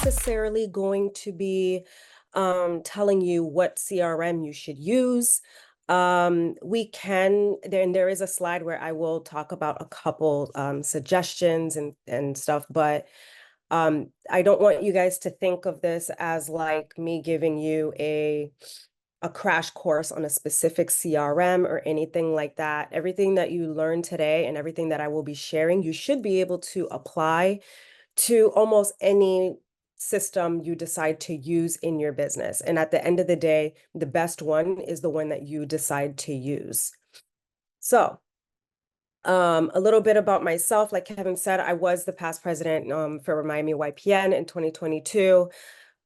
necessarily going to be telling you what CRM you should use. We can, then there is a slide where I will talk about a couple suggestions and stuff, but I don't want you guys to think of this as like me giving you a crash course on a specific CRM or anything like that. Everything that you learn today and everything that I will be sharing, you should be able to apply to almost any system you decide to use in your business. And at the end of the day, the best one is the one that you decide to use. So, a little bit about myself. Like Kevin said, I was the past president for Miami YPN in 2022.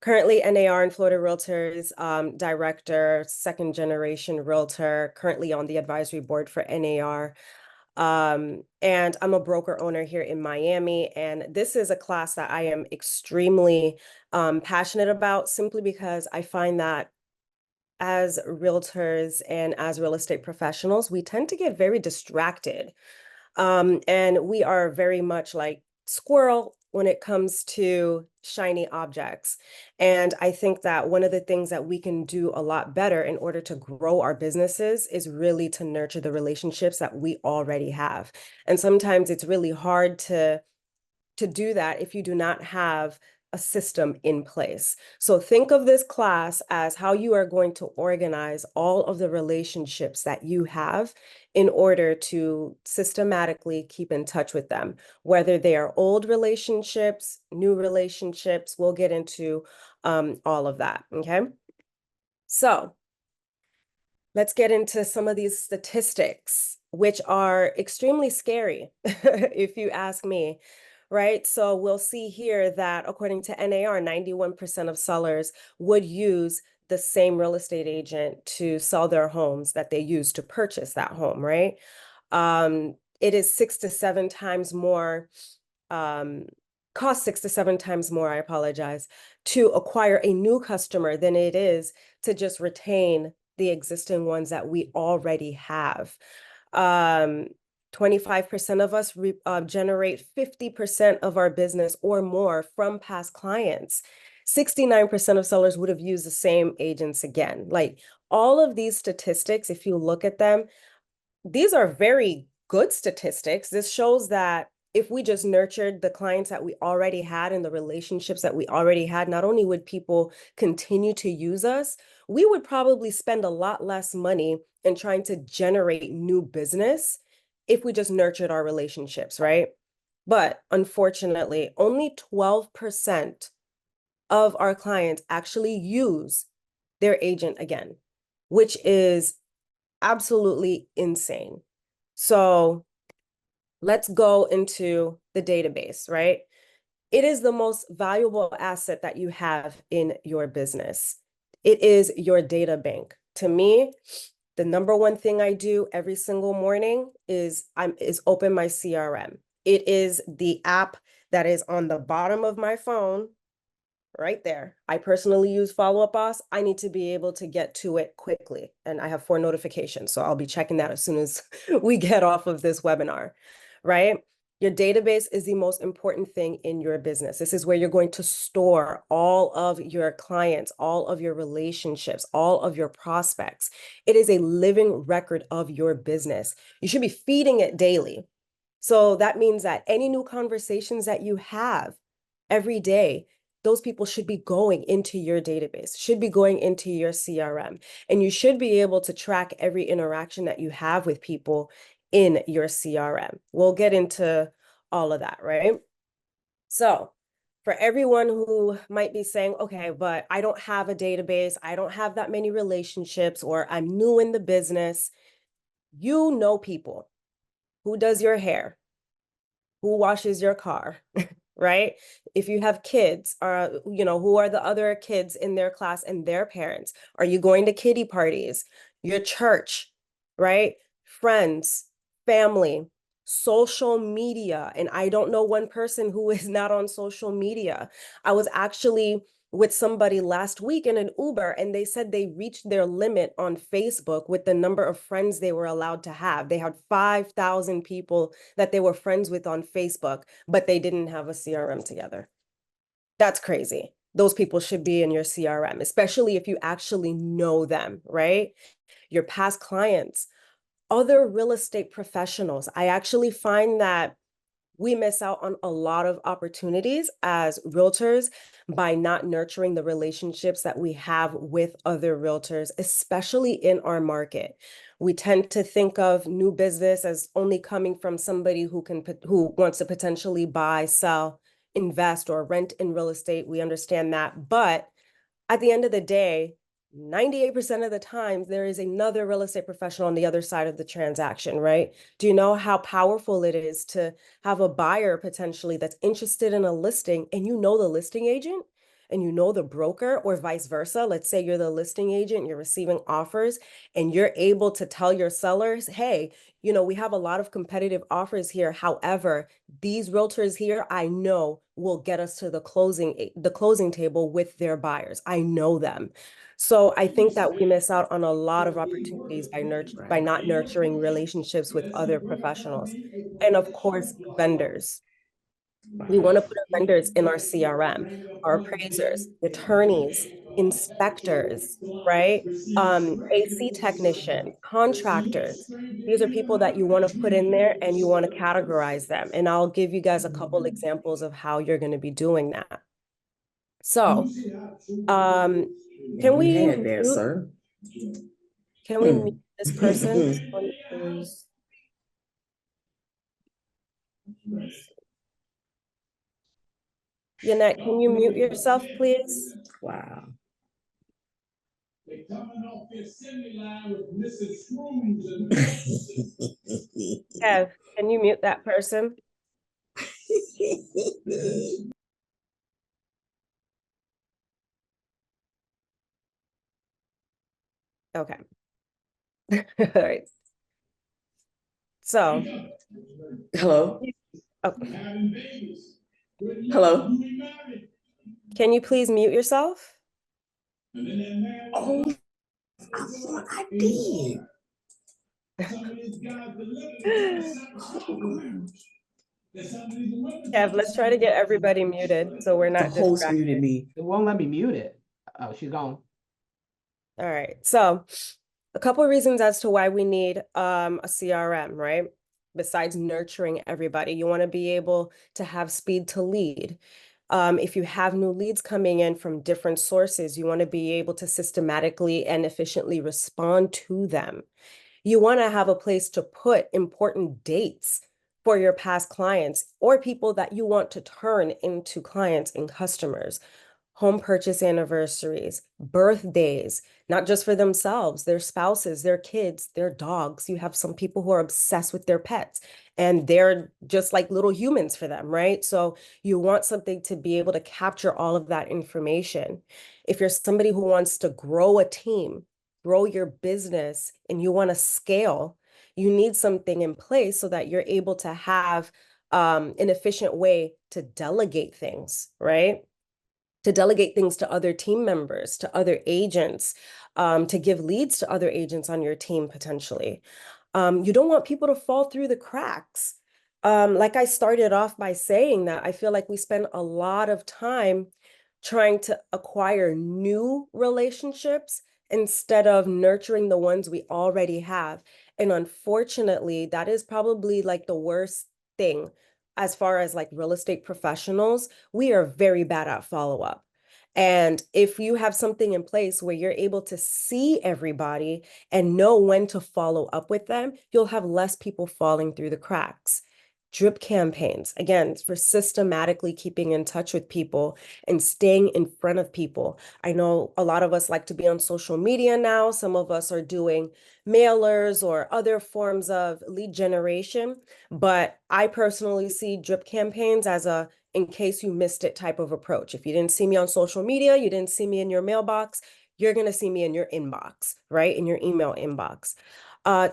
Currently NAR and Florida Realtors director, second generation realtor, currently on the advisory board for NAR. And I'm a broker owner here in Miami. And this is a class that I am extremely passionate about, simply because I find that as realtors and as real estate professionals, we tend to get very distracted. And we are very much like squirrel when it comes to shiny objects. And I think that one of the things that we can do a lot better in order to grow our businesses is really to nurture the relationships that we already have. And sometimes it's really hard to do that if you do not have a system in place. So think of this class as how you are going to organize all of the relationships that you have in order to systematically keep in touch with them, whether they are old relationships, new relationships. We'll get into all of that, okay? So let's get into some of these statistics, which are extremely scary, if you ask me, right? So we'll see here that according to NAR, 91% of sellers would use the same real estate agent to sell their homes that they use to purchase that home, right? It is 6 to 7 times more, cost 6 to 7 times more, I apologize, to acquire a new customer than it is to just retain the existing ones that we already have. 25% of us generate 50% of our business or more from past clients. 69% of sellers would have used the same agents again. Like all of these statistics, if you look at them, these are very good statistics. This shows that if we just nurtured the clients that we already had and the relationships that we already had, not only would people continue to use us, we would probably spend a lot less money in trying to generate new business if we just nurtured our relationships, right? But unfortunately, only 12% of our clients actually use their agent again, which is absolutely insane. So let's go into the database, right? It is the most valuable asset that you have in your business. It is your data bank. To me, the number one thing I do every single morning is open my CRM. It is the app that is on the bottom of my phone right there. I personally use Follow Up Boss. I need to be able to get to it quickly. And I have 4 notifications. So I'll be checking that as soon as we get off of this webinar, right? Your database is the most important thing in your business. This is where you're going to store all of your clients, all of your relationships, all of your prospects. It is a living record of your business. You should be feeding it daily. So that means that any new conversations that you have every day, those people should be going into your database, should be going into your CRM, and you should be able to track every interaction that you have with people in your CRM. We'll get into all of that, right? So for everyone who might be saying, okay, but I don't have a database, I don't have that many relationships, or I'm new in the business, you know people. Who does your hair? Who washes your car? Right? If you have kids, who are the other kids in their class and their parents? Are you going to kiddie parties? Your church, right? Friends, family, social media. And I don't know one person who is not on social media. I was actually with somebody last week in an Uber, and they said they reached their limit on Facebook with the number of friends they were allowed to have. They had 5,000 people that they were friends with on Facebook, but they didn't have a CRM together. That's crazy. Those people should be in your CRM, especially if you actually know them, right? Your past clients, other real estate professionals. I actually find that we miss out on a lot of opportunities as realtors by not nurturing the relationships that we have with other realtors, especially in our market. We tend to think of new business as only coming from somebody who wants to potentially buy, sell, invest, or rent in real estate. We understand that, but at the end of the day, 98% of the times there is another real estate professional on the other side of the transaction, right? Do you know how powerful it is to have a buyer potentially that's interested in a listing and you know the listing agent and you know the broker, or vice versa? Let's say you're the listing agent, you're receiving offers, and you're able to tell your sellers, hey, we have a lot of competitive offers here. However, these realtors here, I know will get us to the closing table with their buyers. I know them. So I think that we miss out on a lot of opportunities by Right. not nurturing relationships with other professionals. And of course, vendors. We want to put our vendors in our CRM, our appraisers, attorneys, inspectors, right? AC technicians, contractors. These are people that you want to put in there and you want to categorize them. And I'll give you guys a couple examples of how you're going to be doing that. So, um, can You we had that, mute, sir. can we mute Hmm. this person? This one is, Yanette, can you mute yourself, please? Wow. Kev, can you mute that person? Okay. All right. So, Hello? oh, Hello? can you please mute yourself? Oh, I thought I did. Kev, let's try to get everybody muted so we're The not host muted distracted. me. It won't let me mute it. Oh, she's gone. All right. So, a couple of reasons as to why we need a CRM, right? Besides nurturing everybody, you want to be able to have speed to lead. If you have new leads coming in from different sources, you want to be able to systematically and efficiently respond to them. You want to have a place to put important dates for your past clients or people that you want to turn into clients and customers. Home purchase anniversaries, birthdays, not just for themselves, their spouses, their kids, their dogs. You have some people who are obsessed with their pets and they're just like little humans for them, right? So you want something to be able to capture all of that information. If you're somebody who wants to grow a team, grow your business, and you want to scale, you need something in place so that you're able to have an efficient way to delegate things, right? To delegate things to other team members, to other agents, to give leads to other agents on your team potentially. You don't want people to fall through the cracks. Like I started off by saying that I feel like we spend a lot of time trying to acquire new relationships instead of nurturing the ones we already have. And unfortunately, that is probably like the worst thing as far as like real estate professionals. We are very bad at follow up. And if you have something in place where you're able to see everybody and know when to follow up with them, you'll have less people falling through the cracks. Drip campaigns, again, for systematically keeping in touch with people and staying in front of people. I know a lot of us like to be on social media now. Some of us are doing mailers or other forms of lead generation, but I personally see drip campaigns as a in case you missed it type of approach. If you didn't see me on social media, you didn't see me in your mailbox, you're going to see me in your inbox, right? In your email inbox.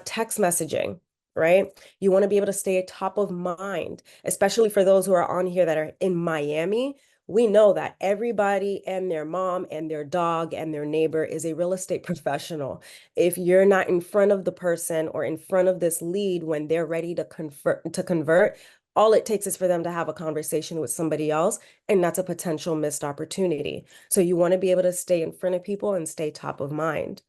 Text messaging, right? You want to be able to stay top of mind, especially for those who are on here that are in Miami. We know that everybody and their mom and their dog and their neighbor is a real estate professional. If you're not in front of the person or in front of this lead when they're ready to convert, All it takes is for them to have a conversation with somebody else, and that's a potential missed opportunity. So you want to be able to stay in front of people and stay top of mind.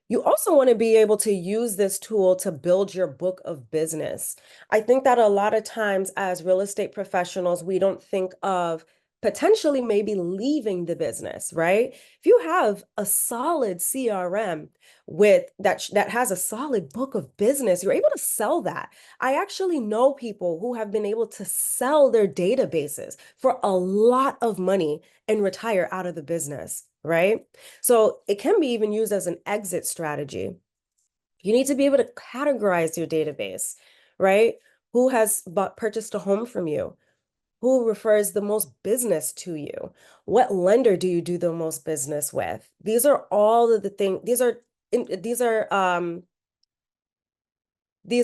You also want to be able to use this tool to build your book of business. I think that a lot of times as real estate professionals, we don't think of potentially maybe leaving the business, right? If you have a solid CRM with that has a solid book of business, you're able to sell that. I actually know people who have been able to sell their databases for a lot of money and retire out of the business, right? So it can be even used as an exit strategy. You need to be able to categorize your database, right? Who has purchased a home from you? Who refers the most business to you? What lender do you do the most business with? These are all of the things, these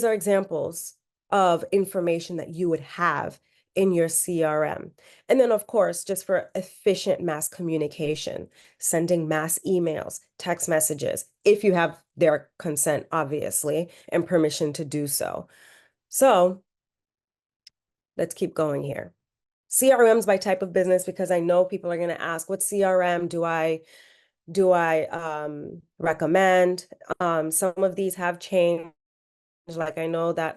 are examples of information that you would have in your CRM. And then, of course, just for efficient mass communication, sending mass emails, text messages, if you have their consent, obviously, and permission to do so. So let's keep going here. CRMs by type of business, because I know people are going to ask, what CRM do I recommend? Some of these have changed. Like I know that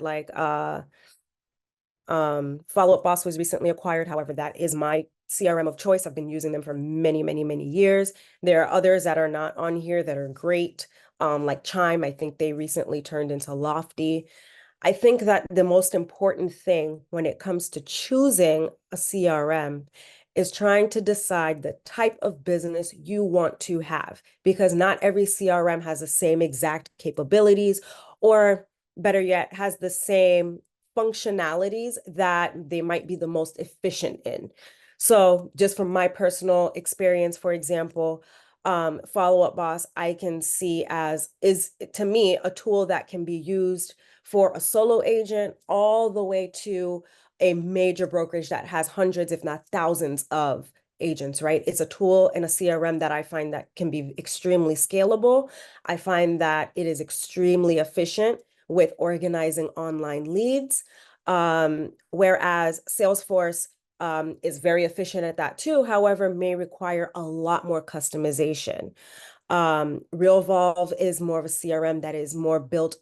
Follow Up Boss was recently acquired. However, that is my CRM of choice. I've been using them for many, many, many years. There are others that are not on here that are great. Like Chime, I think they recently turned into Lofty. I think that the most important thing when it comes to choosing a CRM is trying to decide the type of business you want to have, because not every CRM has the same exact capabilities, or better yet, has the same functionalities that they might be the most efficient in. So just from my personal experience, for example, Follow Up Boss, I can see as is to me a tool that can be used for a solo agent all the way to a major brokerage that has hundreds, if not thousands of agents, right? It's a tool in a CRM that I find that can be extremely scalable. I find that it is extremely efficient with organizing online leads. Whereas Salesforce is very efficient at that too, however, may require a lot more customization. RealVolve is more of a CRM that is more built,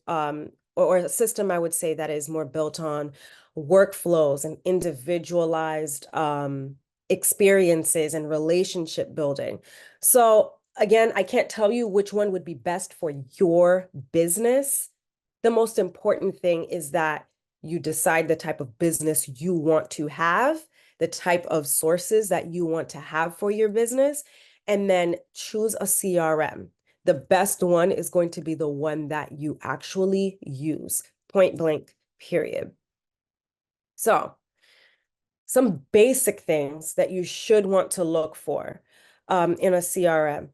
or a system, I would say, that is more built on workflows and individualized experiences and relationship building. So again, I can't tell you which one would be best for your business. The most important thing is that you decide the type of business you want to have, the type of sources that you want to have for your business, and then choose a CRM. The best one is going to be the one that you actually use, point blank, period. So some basic things that you should want to look for in a CRM.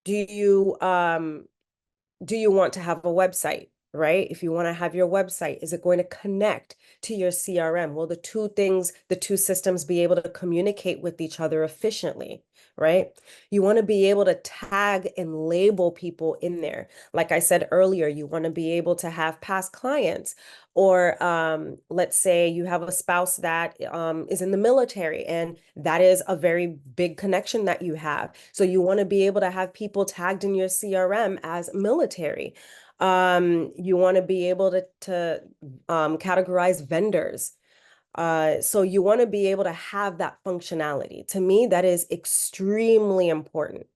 Do you want to have a website, right? If you want to have your website, is it going to connect to your CRM? Will the two systems be able to communicate with each other efficiently, right? You want to be able to tag and label people in there. Like I said earlier, you want to be able to have past clients, or let's say you have a spouse that is in the military, and that is a very big connection that you have. So you want to be able to have people tagged in your CRM as military. You want to be able to categorize vendors. So you want to be able to have that functionality. To me, that is extremely important.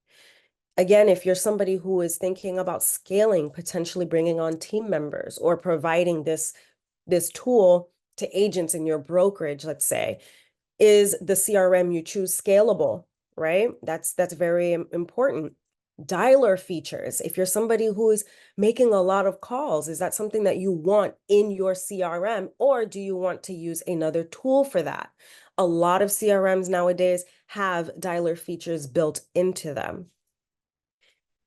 Again, if you're somebody who is thinking about scaling, potentially bringing on team members or providing this tool to agents in your brokerage, let's say, is the CRM you choose scalable, right? That's very important. Dialer features. If you're somebody who is making a lot of calls, is that something that you want in your CRM, or do you want to use another tool for that? A lot of CRMs nowadays have dialer features built into them.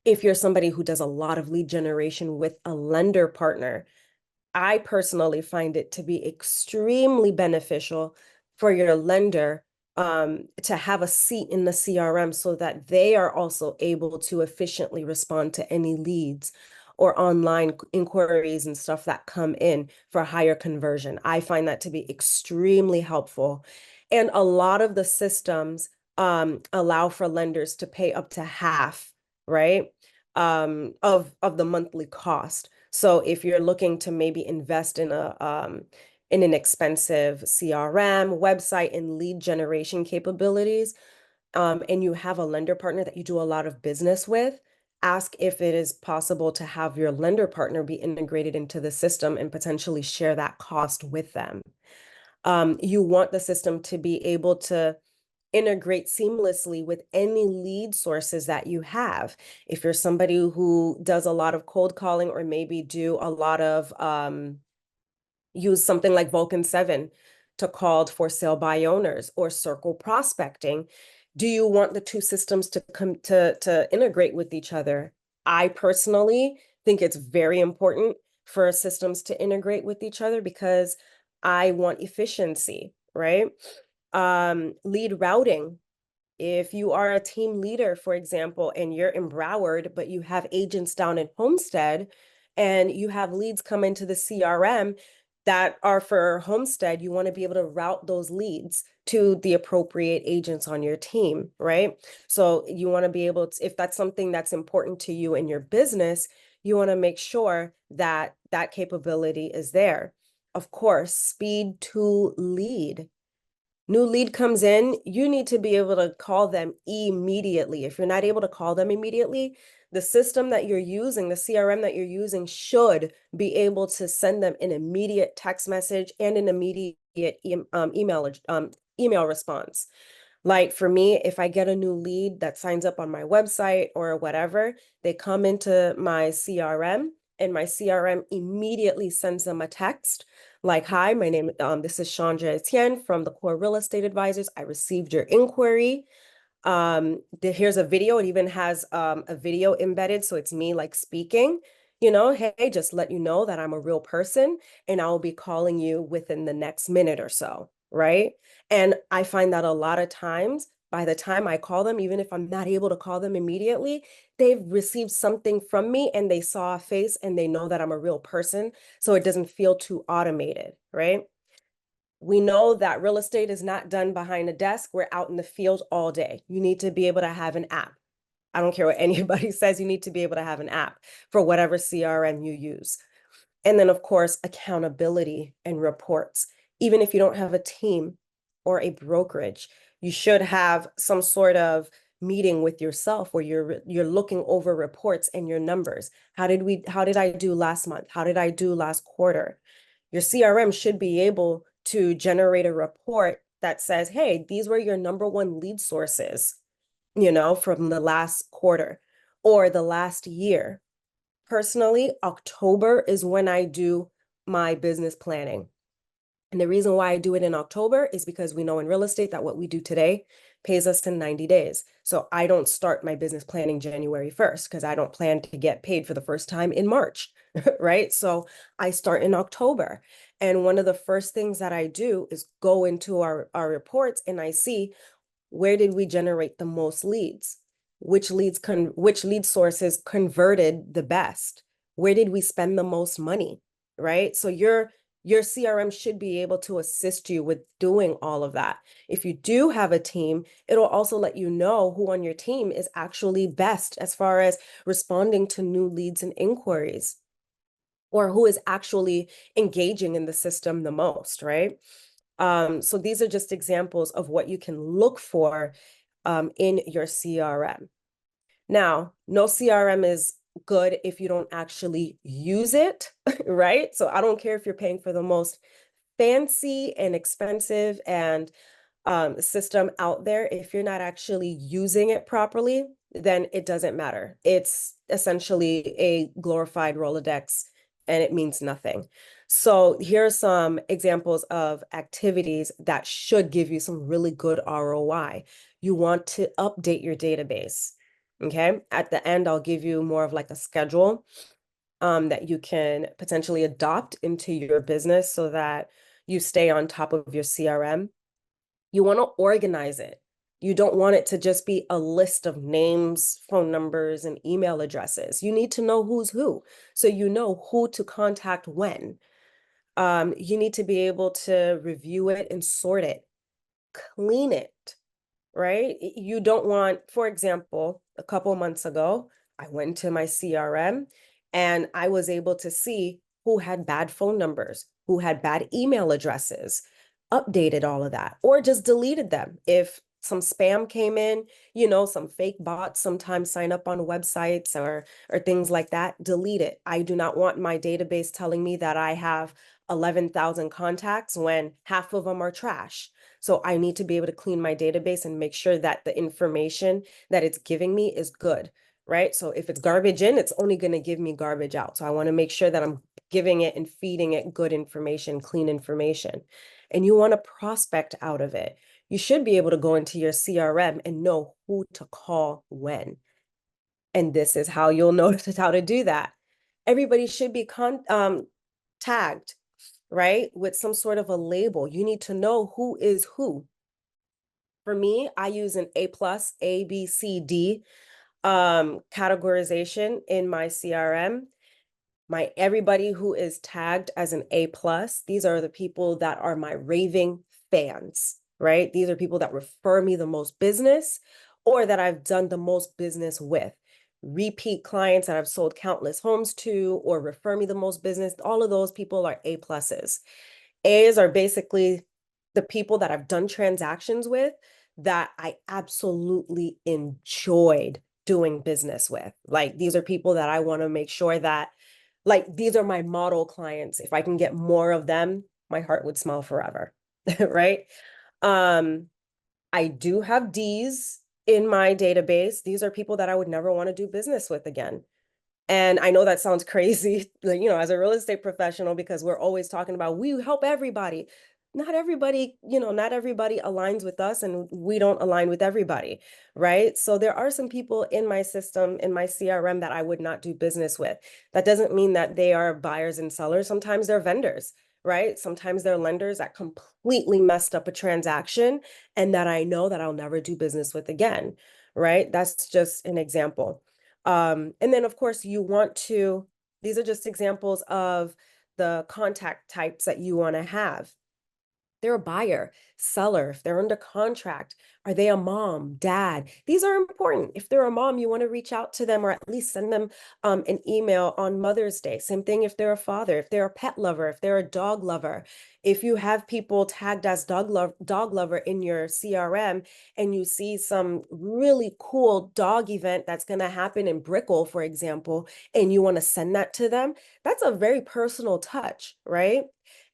If you're somebody who does a lot of lead generation with a lender partner, I personally find it to be extremely beneficial for your lender to have a seat in the CRM so that they are also able to efficiently respond to any leads or online inquiries and stuff that come in for higher conversion. I find that to be extremely helpful. And a lot of the systems allow for lenders to pay up to half, right? Of the monthly cost. So if you're looking to maybe invest in an expensive CRM, website, and lead generation capabilities, and you have a lender partner that you do a lot of business with, ask if it is possible to have your lender partner be integrated into the system and potentially share that cost with them. You want the system to be able to integrate seamlessly with any lead sources that you have. If you're somebody who does a lot of cold calling or maybe do a lot of use something like Vulcan 7 to call for sale by owners or circle prospecting, do you want the two systems to come to integrate with each other? I personally think it's very important for systems to integrate with each other because I want efficiency, right? Lead routing. If you are a team leader, for example, and you're in Broward, but you have agents down in Homestead, and you have leads come into the CRM that are for Homestead, you want to be able to route those leads to the appropriate agents on your team, right? So you want to be able to, if that's something that's important to you in your business, you want to make sure that that capability is there. Of course, speed to lead. New lead comes in, you need to be able to call them immediately. If you're not able to call them immediately, the system that you're using, the CRM that you're using, should be able to send them an immediate text message and an immediate email response. Like for me, if I get a new lead that signs up on my website or whatever, they come into my CRM and my CRM immediately sends them a text like, hi, this is Chandra Etienne from the Core Real Estate Advisors. I received your inquiry. Here's a video. It even has a video embedded. So it's me like speaking, hey, just let you know that I'm a real person and I'll be calling you within the next minute or so, right? And I find that a lot of times, by the time I call them, even if I'm not able to call them immediately, they've received something from me and they saw a face and they know that I'm a real person. So it doesn't feel too automated, right? We know that real estate is not done behind a desk. We're out in the field all day. You need to be able to have an app. I don't care what anybody says, you need to be able to have an app for whatever CRM you use. And then, of course, accountability and reports. Even if you don't have a team or a brokerage, you should have some sort of meeting with yourself where you're looking over reports and your numbers. How did I do last month? How did I do last quarter? Your CRM should be able to generate a report that says, hey, these were your number one lead sources, from the last quarter or the last year. Personally, October is when I do my business planning. And the reason why I do it in October is because we know in real estate that what we do today pays us in 90 days. So I don't start my business planning January 1st because I don't plan to get paid for the first time in March, right? So I start in October. And one of the first things that I do is go into our reports and I see, where did we generate the most leads? Which lead sources converted the best? Where did we spend the most money? Right? So your CRM should be able to assist you with doing all of that. If you do have a team, it'll also let you know who on your team is actually best as far as responding to new leads and inquiries, or who is actually engaging in the system the most, right? So these are just examples of what you can look for in your CRM. Now, no CRM is good if you don't actually use it, right? So I don't care if you're paying for the most fancy and expensive and system out there. If you're not actually using it properly, then it doesn't matter. It's essentially a glorified Rolodex and it means nothing. So here are some examples of activities that should give you some really good ROI. You want to update your database. Okay. At the end, I'll give you more of like a schedule that you can potentially adopt into your business so that you stay on top of your CRM. You want to organize it. You don't want it to just be a list of names, phone numbers, and email addresses. You need to know who's who, so you know who to contact when. You need to be able to review it and sort it, clean it, right? You don't want, for example, a couple months ago, I went to my CRM and I was able to see who had bad phone numbers, who had bad email addresses, updated all of that, or just deleted them. If some spam came in, some fake bots sometimes sign up on websites or things like that, delete it. I do not want my database telling me that I have 11,000 contacts when half of them are trash. So I need to be able to clean my database and make sure that the information that it's giving me is good, right? So if it's garbage in, it's only going to give me garbage out. So I want to make sure that I'm giving it and feeding it good information, clean information. And you want to prospect out of it. You should be able to go into your CRM and know who to call when. And this is how you'll know how to do that. Everybody should be tagged, right? With some sort of a label. You need to know who is who. For me, I use an A plus, A, B, C, D categorization in my CRM. Everybody who is tagged as an A plus, these are the people that are my raving fans, right? These are people that refer me the most business or that I've done the most business with. Repeat clients that I've sold countless homes to or refer me the most business. All of those people are A pluses. A's are basically the people that I've done transactions with that I absolutely enjoyed doing business with. Like these are people that I want to make sure that, like, these are my model clients. If I can get more of them, my heart would smile forever, right? Um, I do have D's in my database. These are people that I would never want to do business with again. And I know that sounds crazy, like, as a real estate professional, because we're always talking about we help everybody. Not everybody aligns with us and we don't align with everybody, right? So there are some people in my system, in my CRM that I would not do business with. That doesn't mean that they are buyers and sellers. Sometimes they're vendors, right? Sometimes they're lenders that completely messed up a transaction and that I know that I'll never do business with again, right? That's just an example. And then of course these are just examples of the contact types that you want to have. They're a buyer, seller, if they're under contract, are they a mom, dad? These are important. If they're a mom, you want to reach out to them or at least send them an email on Mother's Day. Same thing if they're a father, if they're a pet lover, if they're a dog lover. If you have people tagged as dog lover in your CRM and you see some really cool dog event that's going to happen in Brickell, for example, and you want to send that to them, that's a very personal touch, right?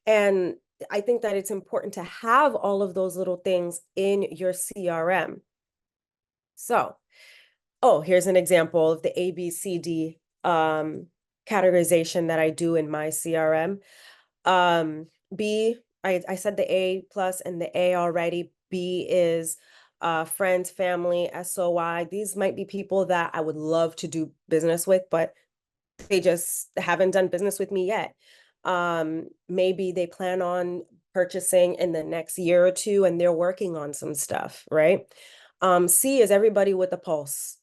And I think that it's important to have all of those little things in your CRM. So, here's an example of the ABCD categorization that I do in my CRM. B, I said the A plus and the A already. B is friends, family, SOI. These might be people that I would love to do business with, but they just haven't done business with me yet. Maybe they plan on purchasing in the next year or two and they're working on some stuff, right? C is everybody with a pulse,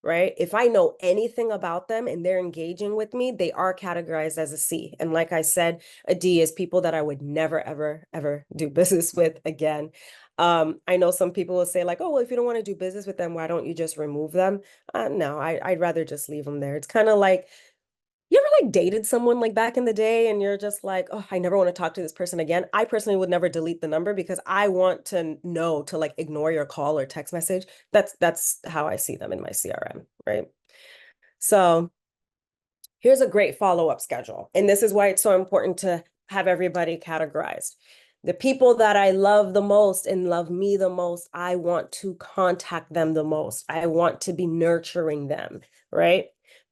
right? If I know anything about them and they're engaging with me, they are categorized as a C. And like I said, a D is people that I would never, ever, ever do business with again. I know some people will say like, oh, well, if you don't want to do business with them, why don't you just remove them? No, I'd rather just leave them there. It's kind of like, you ever like dated someone like back in the day and you're just like, oh, I never want to talk to this person again. I personally would never delete the number because I want to know to like ignore your call or text message. That's how I see them in my CRM, right? So here's a great follow-up schedule. And this is why it's so important to have everybody categorized. The people that I love the most and love me the most, I want to contact them the most. I want to be nurturing them, right?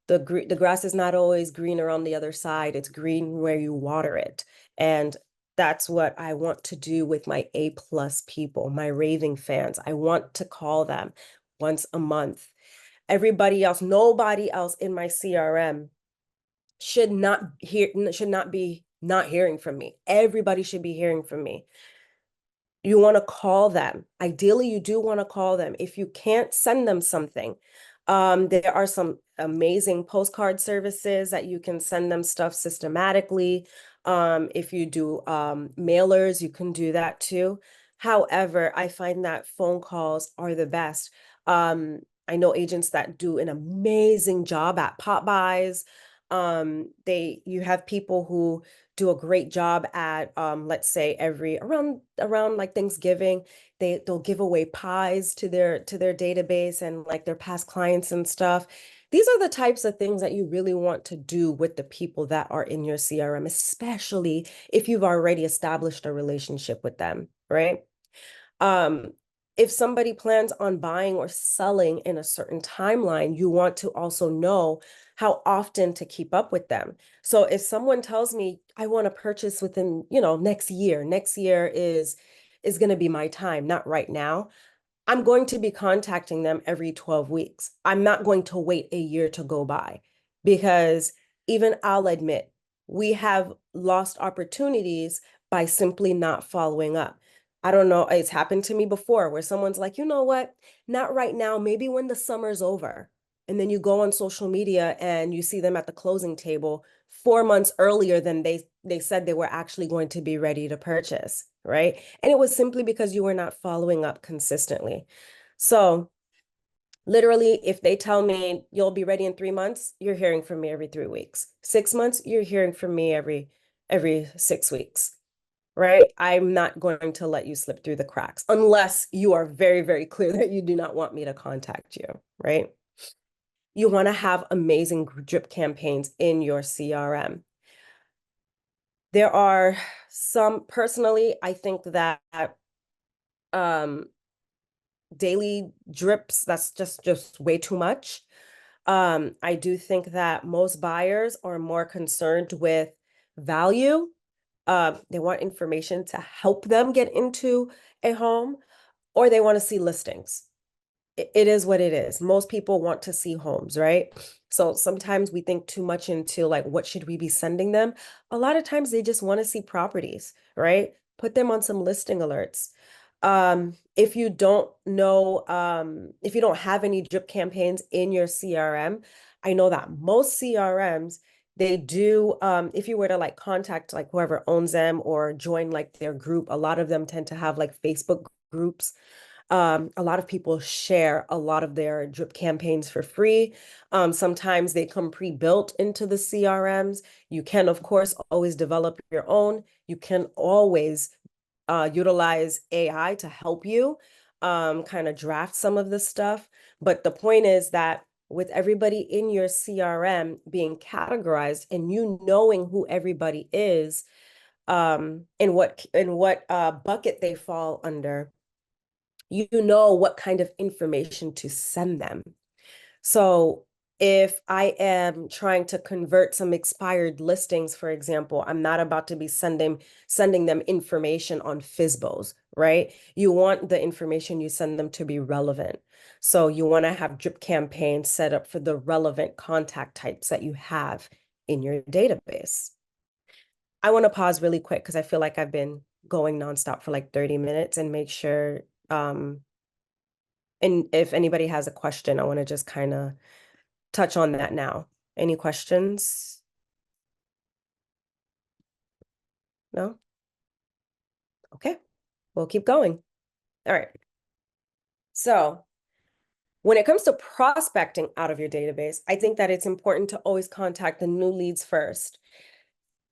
The grass is not always greener on the other side. It's green where you water it. And that's what I want to do with my A plus people, my raving fans. I want to call them once a month. Everybody else, nobody else in my CRM should not be not hearing from me. Everybody should be hearing from me. You want to call them. Ideally, you do want to call them. If you can't, send them something. There are some amazing postcard services that you can send them stuff systematically. If you do mailers, you can do that too. However, I find that phone calls are the best. I know agents that do an amazing job at pop buys. You have people who do a great job at let's say every around like Thanksgiving, they'll give away pies to their database and like their past clients and stuff. These are the types of things that you really want to do with the people that are in your CRM, especially if you've already established a relationship with them, right? Um, if somebody plans on buying or selling in a certain timeline, you want to also know how often to keep up with them. So if someone tells me I want to purchase within, next year is going to be my time, not right now. I'm going to be contacting them every 12 weeks. I'm not going to wait a year to go by because even I'll admit we have lost opportunities by simply not following up. I don't know, it's happened to me before where someone's like, you know what, not right now, maybe when the summer's over. And then you go on social media and you see them at the closing table 4 months earlier than they said they were actually going to be ready to purchase, right? And it was simply because you were not following up consistently. So literally, if they tell me you'll be ready in 3 months, you're hearing from me every 3 weeks. 6 months, you're hearing from me every 6 weeks, right? I'm not going to let you slip through the cracks unless you are very, very clear that you do not want me to contact you, right? You want to have amazing drip campaigns in your CRM. There are some, personally, I think that um, daily drips, that's just way too much. I do think that most buyers are more concerned with value. They want information to help them get into a home, or they want to see listings. It is what it is. Most people want to see homes, right? So sometimes we think too much into like, what should we be sending them? A lot of times they just want to see properties, right? Put them on some listing alerts. If you don't know, if you don't have any drip campaigns in your CRM, I know that most CRMs, they do, if you were to like contact like whoever owns them or join like their group, a lot of them tend to have like Facebook groups. A lot of people share a lot of their drip campaigns for free. Sometimes they come pre-built into the CRMs. You can, of course, always develop your own. You can always utilize AI to help you kind of draft some of this stuff. But the point is that with everybody in your CRM being categorized and you knowing who everybody is, in what bucket they fall under, you know what kind of information to send them. So if I am trying to convert some expired listings, for example, I'm not about to be sending them information on FISBOs, right? You want the information you send them to be relevant. So you want to have drip campaigns set up for the relevant contact types that you have in your database. I want to pause really quick because I feel like I've been going nonstop for like 30 minutes and make sure and if anybody has a question, I want to just kind of touch on that now. Any questions? No? Okay, we'll keep going. All right. So when it comes to prospecting out of your database, I think that it's important to always contact the new leads first.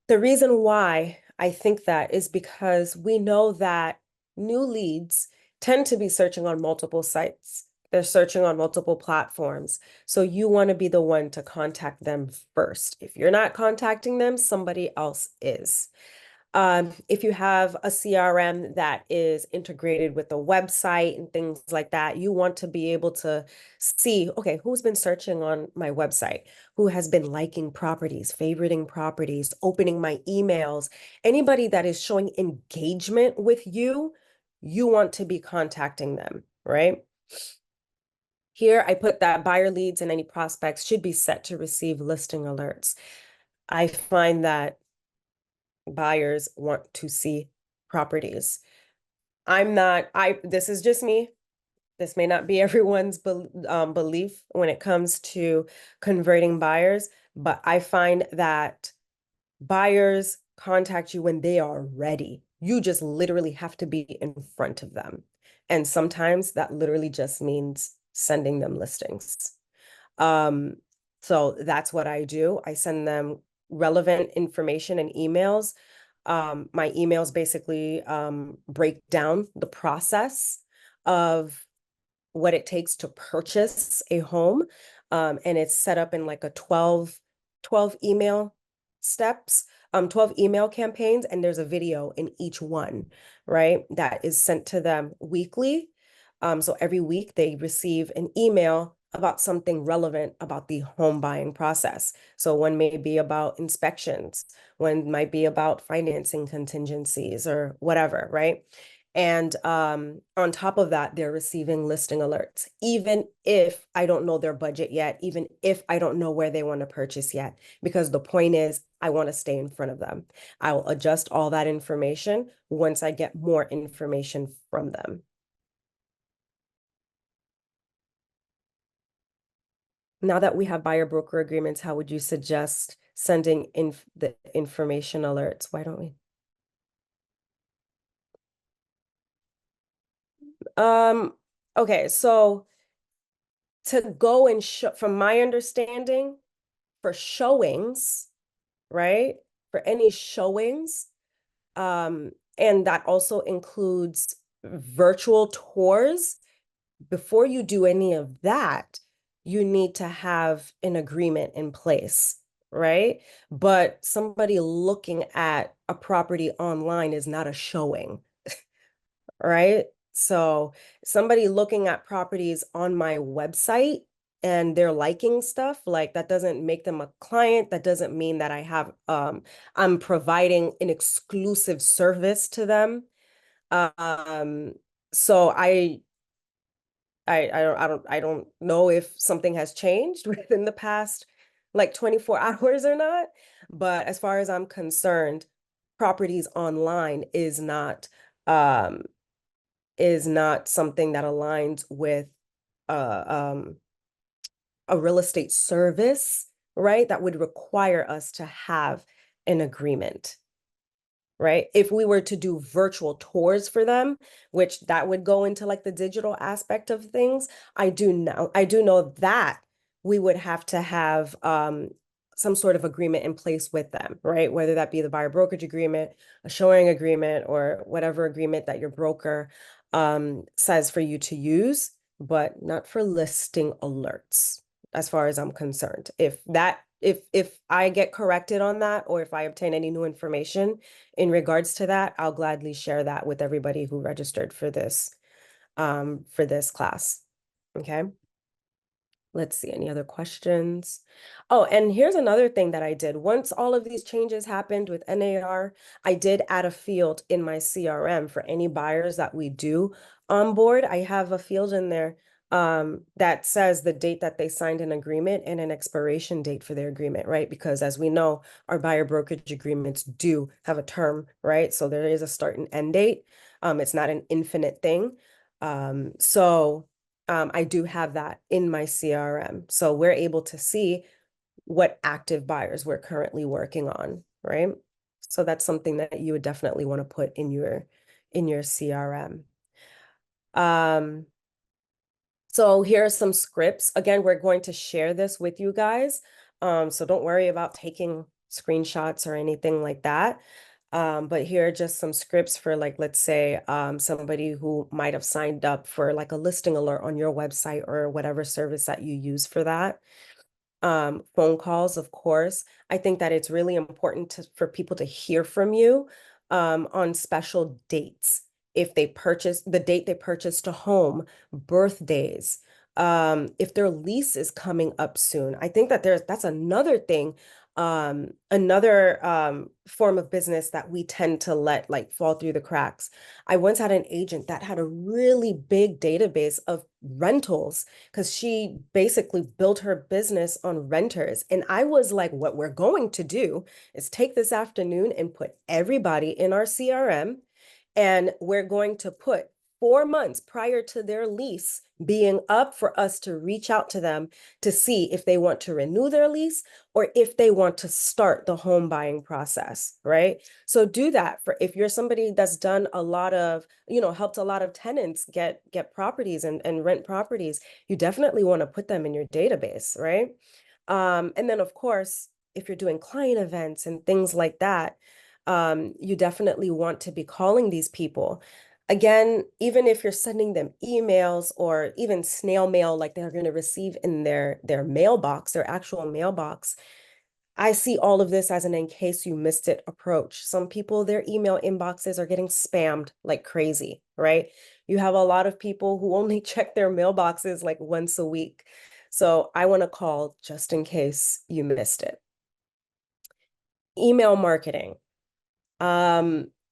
The reason why I think that is because we know that new leads tend to be searching on multiple sites. They're searching on multiple platforms. So you want to be the one to contact them first. If you're not contacting them, somebody else is. If you have a CRM that is integrated with a website and things like that, you want to be able to see, okay, who's been searching on my website? Who has been liking properties, favoriting properties, opening my emails? Anybody that is showing engagement with you, you want to be contacting them, right? Here, I put that buyer leads and any prospects should be set to receive listing alerts. I find that buyers want to see properties. I'm not, this is just me. This may not be everyone's belief when it comes to converting buyers, but I find that buyers contact you when they are ready. You just literally have to be in front of them. And sometimes that literally just means sending them listings. Um, so that's what I do. I send them relevant information and emails. My emails basically break down the process of what it takes to purchase a home. And it's set up in like a 12 email steps, 12 email campaigns, and there's a video in each one, right? That is sent to them weekly. So every week they receive an email about something relevant about the home buying process. So one may be about inspections, one might be about financing contingencies or whatever, right? And on top of that, they're receiving listing alerts, even if I don't know their budget yet, even if I don't know where they want to purchase yet, because the point is, I want to stay in front of them. I will adjust all that information once I get more information from them. Now that we have buyer broker agreements, how would you suggest sending in the information alerts? Why don't we? Okay, so to go and show, from my understanding, for showings, right? For any showings, and that also includes virtual tours. Before you do any of that, you need to have an agreement in place, right? But somebody looking at a property online is not a showing, right? So somebody looking at properties on my website and they're liking stuff, like that doesn't make them a client. That doesn't mean that I'm providing an exclusive service to them. Um, so I don't know if something has changed within the past like 24 hours or not, but as far as I'm concerned, properties online um is not something that aligns with uh, um, a real estate service, right? That would require us to have an agreement, right? If we were to do virtual tours for them, which that would go into like the digital aspect of things, I do know that we would have to have some sort of agreement in place with them, right? Whether that be the buyer brokerage agreement, a showing agreement, or whatever agreement that your broker says for you to use, but not for listing alerts, as far as I'm concerned. If I get corrected on that, or if I obtain any new information in regards to that, I'll gladly share that with everybody who registered for this class. Okay. Let's see, any other questions? Oh, and here's another thing that I did. Once all of these changes happened with NAR, I did add a field in my CRM for any buyers that we do onboard. I have a field in there that says the date that they signed an agreement and an expiration date for their agreement, right? Because as we know, our buyer brokerage agreements do have a term, right? So there is a start and end date. It's not an infinite thing. I do have that in my CRM. So we're able to see what active buyers we're currently working on, right? So that's something that you would definitely want to put in your CRM. So here are some scripts. Again, we're going to share this with you guys. So don't worry about taking screenshots or anything like that. But here are just some scripts for, like, let's say somebody who might have signed up for like a listing alert on your website or whatever service that you use for that. Phone calls, of course. I think that it's really important for people to hear from you on special dates. If they purchase the date they purchased a home, birthdays, if their lease is coming up soon. I think that that's another thing, another form of business that we tend to let like fall through the cracks. I once had an agent that had a really big database of rentals because she basically built her business on renters. And I was like, what we're going to do is take this afternoon and put everybody in our CRM And we're going to put 4 months prior to their lease being up for us to reach out to them to see if they want to renew their lease or if they want to start the home buying process, right? So do that for if you're somebody that's done a lot of, helped a lot of tenants get properties and rent properties, you definitely want to put them in your database, right? And then of course, if you're doing client events and things like that, you definitely want to be calling these people. Again, even if you're sending them emails or even snail mail, like they're going to receive in their mailbox, their actual mailbox, I see all of this as an in case you missed it approach. Some people, their email inboxes are getting spammed like crazy, right? You have a lot of people who only check their mailboxes like once a week. So I want to call just in case you missed it. Email marketing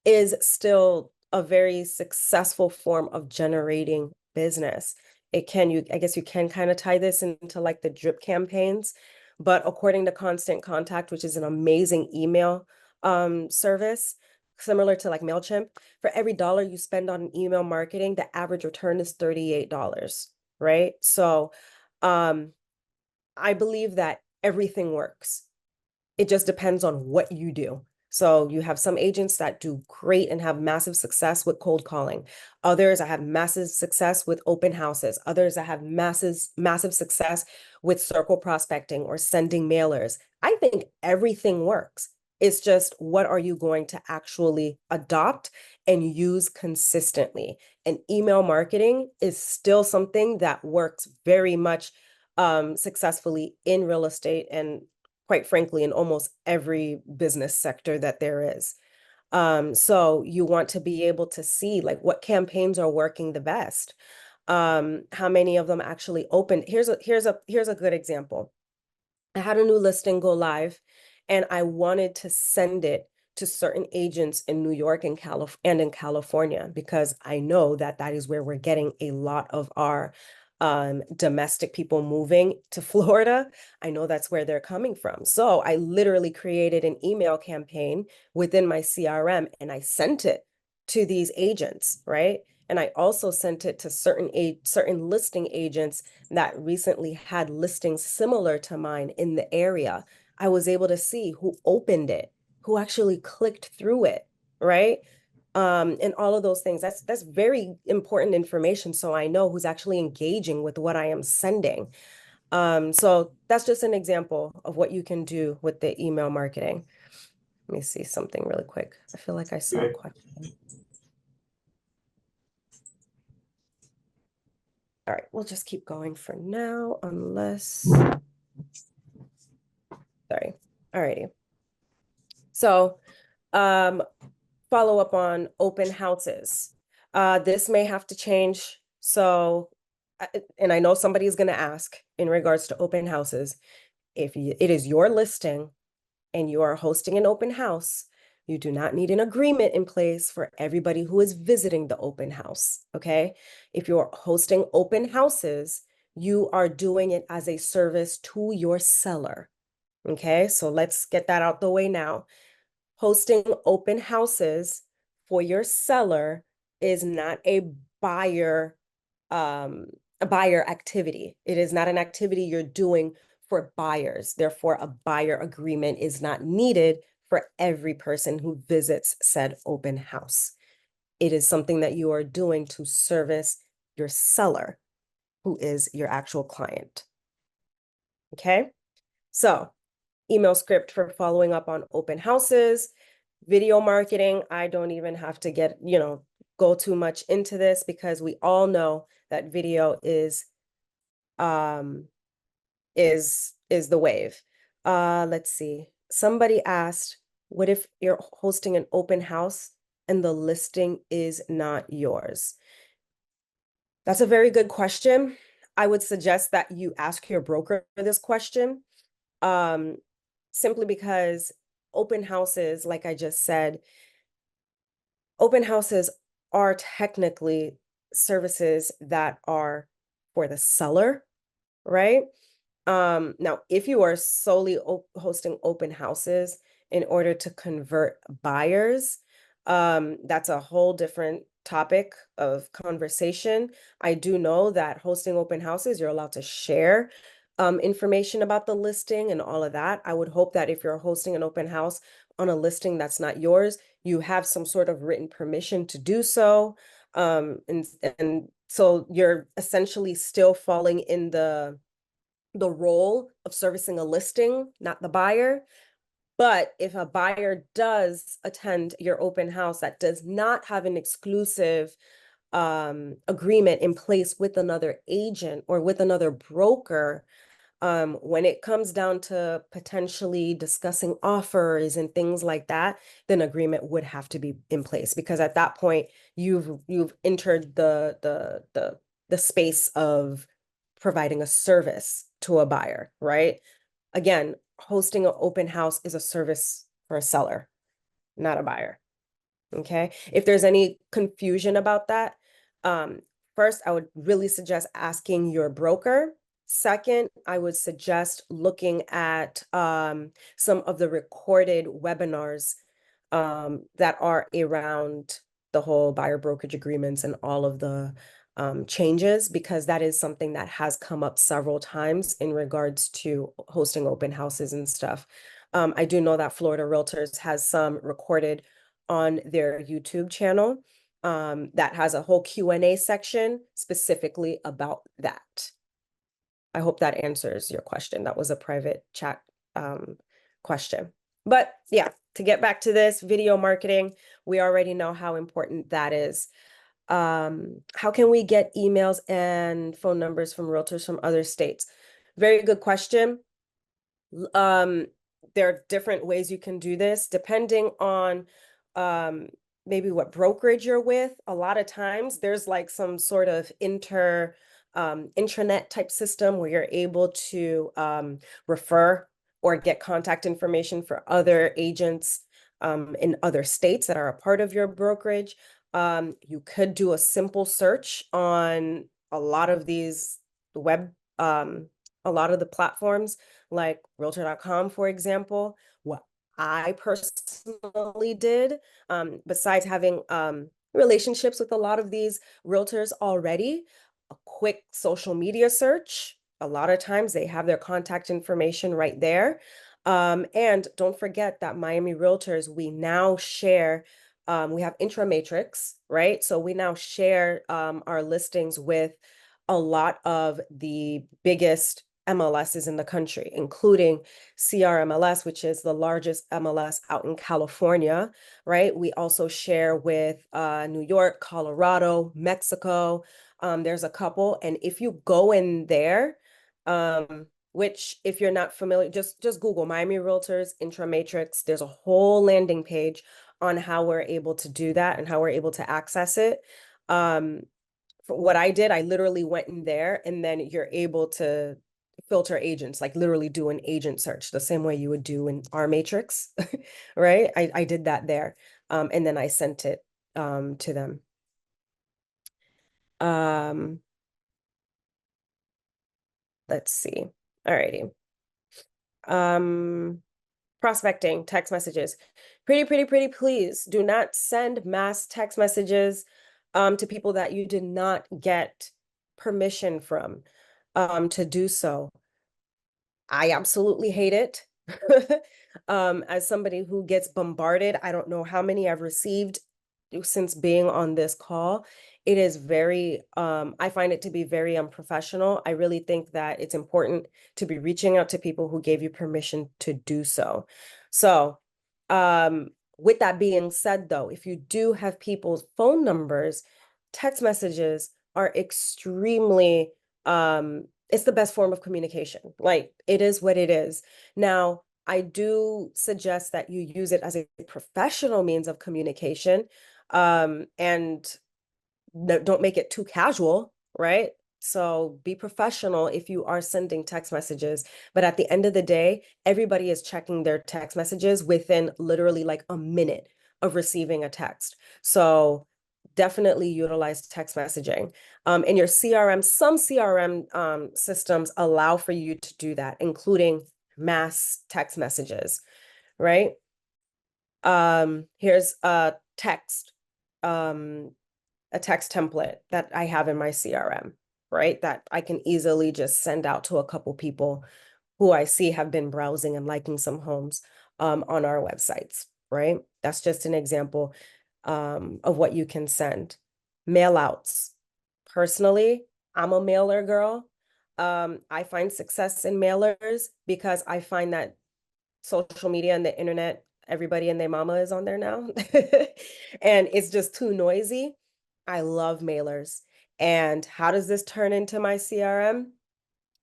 is still a very successful form of generating business. I guess you can kind of tie this into like the drip campaigns, but according to Constant Contact, which is an amazing email service, similar to like MailChimp, for every dollar you spend on email marketing, the average return is $38, right? So I believe that everything works. It just depends on what you do. So you have some agents that do great and have massive success with cold calling. Others that have massive success with open houses. Others that have massive success with circle prospecting or sending mailers. I think everything works. It's just what are you going to actually adopt and use consistently? And email marketing is still something that works very much successfully in real estate and quite frankly, in almost every business sector that there is. So you want to be able to see like what campaigns are working the best. How many of them actually opened. Here's a good example. I had a new listing go live and I wanted to send it to certain agents in New York and in California because I know that that is where we're getting a lot of our domestic people moving to Florida. I know that's where they're coming from. So I literally created an email campaign within my CRM and I sent it to these agents, right? And I also sent it to certain listing agents that recently had listings similar to mine in the area. I was able to see who opened it, who actually clicked through it, right? And all of those things. That's very important information. So I know who's actually engaging with what I am sending. So that's just an example of what you can do with the email marketing. Let me see something really quick. I feel like I saw a question. All right, we'll just keep going for now, unless, sorry. All righty. So, follow up on open houses. This may have to change. So, and I know somebody's going to ask in regards to open houses, if it is your listing and you are hosting an open house, you do not need an agreement in place for everybody who is visiting the open house, okay? If you're hosting open houses, you are doing it as a service to your seller, okay? So let's get that out the way now. Hosting open houses for your seller is not buyer a buyer activity. It is not an activity you're doing for buyers. Therefore, a buyer agreement is not needed for every person who visits said open house. It is something that you are doing to service your seller, who is your actual client. Okay, so email script for following up on open houses, video marketing. I don't even have to go too much into this because we all know that video um is the wave. Let's see. Somebody asked, what if you're hosting an open house and the listing is not yours? That's a very good question. I would suggest that you ask your broker this question, simply because open houses, like I just said, open houses are technically services that are for the seller, right? Now, if you are solely hosting open houses in order to convert buyers, That's a whole different topic of conversation. I do know that hosting open houses, you're allowed to share information about the listing and all of that. I would hope that if you're hosting an open house on a listing that's not yours, you have some sort of written permission to do so. And so you're essentially still falling in the role of servicing a listing, not the buyer. But if a buyer does attend your open house that does not have an exclusive agreement in place with another agent or with another broker, when it comes down to potentially discussing offers and things like that, then agreement would have to be in place, because at that point you've entered the space of providing a service to a buyer, right? Again, hosting an open house is a service for a seller, not a buyer. Okay. If there's any confusion about that, first, I would really suggest asking your broker. Second, I would suggest looking at some of the recorded webinars that are around the whole buyer brokerage agreements and all of the changes, because that is something that has come up several times in regards to hosting open houses and stuff. I do know that Florida Realtors has some recorded on their YouTube channel that has a whole Q&A section specifically about that. I hope that answers your question. That was a private chat question. But yeah, to get back to this video marketing, we already know how important that is. How can we get emails and phone numbers from realtors from other states? Very good question. Um, there are different ways you can do this depending on maybe what brokerage you're with. A lot of times there's like some sort of intranet type system where you're able to refer or get contact information for other agents in other states that are a part of your brokerage. You could do a simple search on a lot of these web, a lot of the platforms like realtor.com, for example. What I personally did, besides having relationships with a lot of these realtors already, a quick social media search. A lot of times they have their contact information right there. And don't forget that Miami Realtors, we now share, we have Intramatrix, right? So we now share our listings with a lot of the biggest MLSs in the country, including CRMLS, which is the largest MLS out in California, right? We also share with New York, Colorado, Mexico. There's a couple. And if you go in there, which if you're not familiar, just Google Miami Realtors Intramatrix. There's a whole landing page on how we're able to do that and how we're able to access it. For what I did, I literally went in there, and then you're able to filter agents, like literally do an agent search the same way you would do in our matrix, right? I did that there. And then I sent it to them. Let's see. Alrighty. Prospecting, text messages. Pretty please do not send mass text messages to people that you did not get permission from to do so. I absolutely hate it. As somebody who gets bombarded, I don't know how many I've received since being on this call. It is very, I find it to be very unprofessional. I really think that it's important to be reaching out to people who gave you permission to do so. So, with that being said, though, if you do have people's phone numbers, text messages are extremely, it's the best form of communication. Like, it is what it is. Now, I do suggest that you use it as a professional means of communication, and don't make it too casual, right? So be professional if you are sending text messages. But at the end of the day, everybody is checking their text messages within literally like a minute of receiving a text. So definitely utilize text messaging. In your CRM, some CRM systems allow for you to do that, including mass text messages, right? Here's um, a text template that I have in my CRM, right? That I can easily just send out to a couple people who I see have been browsing and liking some homes on our websites, right? That's just an example of what you can send. Mail outs. Personally, I'm a mailer girl. I find success in mailers because I find that social media and the internet, everybody and their mama is on there now. And it's just too noisy. I love mailers. And how does this turn into my CRM?